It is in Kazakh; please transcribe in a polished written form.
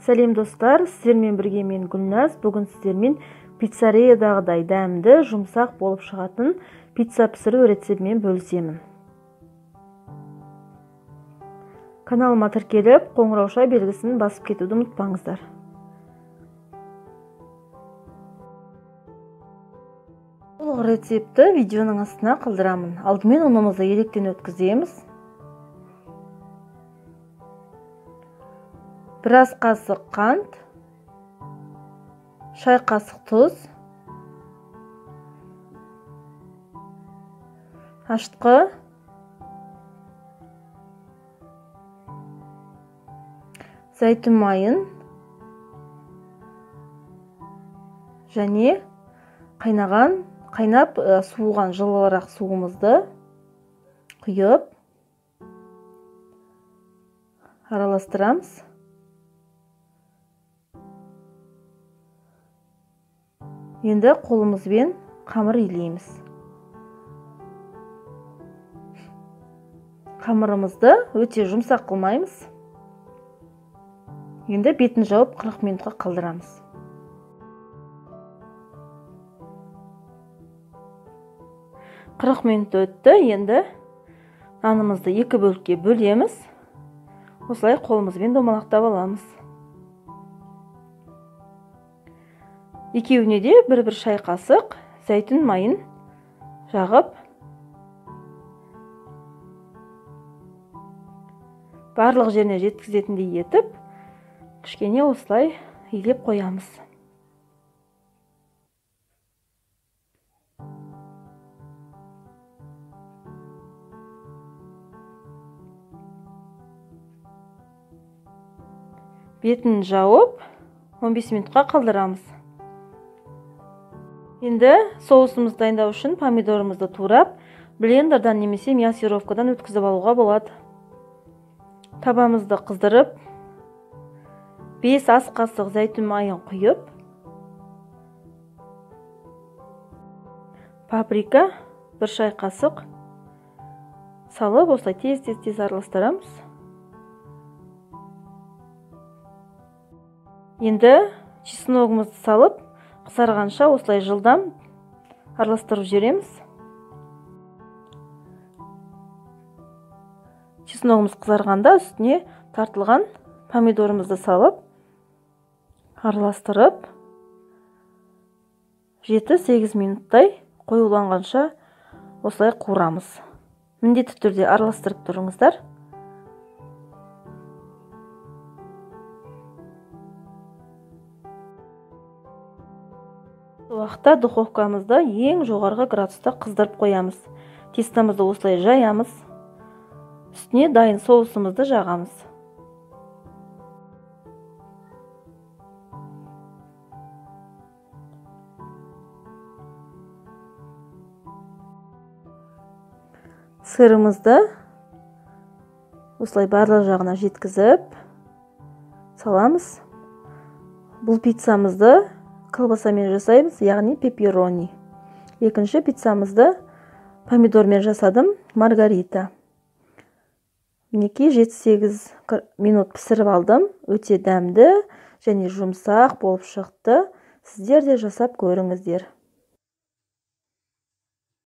Сәлем достар, сіздермен бірге мен Гүлназ. Бүгін сіздермен пиццериядағыдай дәмді, жұмсақ болып шығатын пицца пісіру рецептімен бөлісемін. Каналыма тіркеліп, қоңырауша белгісін басып кетуді ұмытпаңыздар. Толық рецепті видеоның астына қалдырамын. Алдымен ұнымызды електен өткіземіз. Біраз қасық қант, шай қасық тұз, ашытқы, зәйтүн майын және қайнап суыған жылырақ суымызды құйып араластырамыз. Енді қолымызбен қамыр илейміз. Қамырымызды өте жұмсақ қылмаймыз. Енді бетін жауып 40 минутқа қалдырамыз. Қырық минут өтті. Енді нанымызды екі бөлікке бөлеміз. Осылай қолымызбен домалақтап аламыз. Екеуіне де бір шай қасық зәйтүн майын жағып, барлық жеріне жеткізетіндей етіп, кішкене осылай илеп қоямыз. Бетін жауып 15 минутқа қалдырамыз. Енді соусымызды дайындау үшін помидорымызды турап, блендердан немесе мясировкадан өткізіп алуға болады. Табамызды қыздырып, 5 ас қасық зәйтүн майын құйып, паприка 1 шай қасық салып, осылай тез араластырамыз. Енді чесногымызды салып, қызарғанша осылай жылдам араластырып жібереміз. Чесногымыз қызарғанда үстіне тартылған помидорымызды салып, араластырып, 7-8 минуттай қоюланғанша осылай қуырамыз. Міндетті түрде араластырып тұрыңыздар. Уақытта духовкамызды ең жоғарғы градуста қыздырып қоямыз. Тестамызды осылай жаямыз. Үстіне дайын соусымызды жағамыз. Сырымызды осылай барлық жағына жеткізіп саламыз. Бұл пиццамызды колбасамен жасаймыз, яғни пепперони. Екінші пиццамызды помидормен жасадым, маргарита. Мінекей 7-8 минут пісіріп алдым. Өте дәмді және жұмсақ болып шықты. Сіздер де жасап көріңіздер.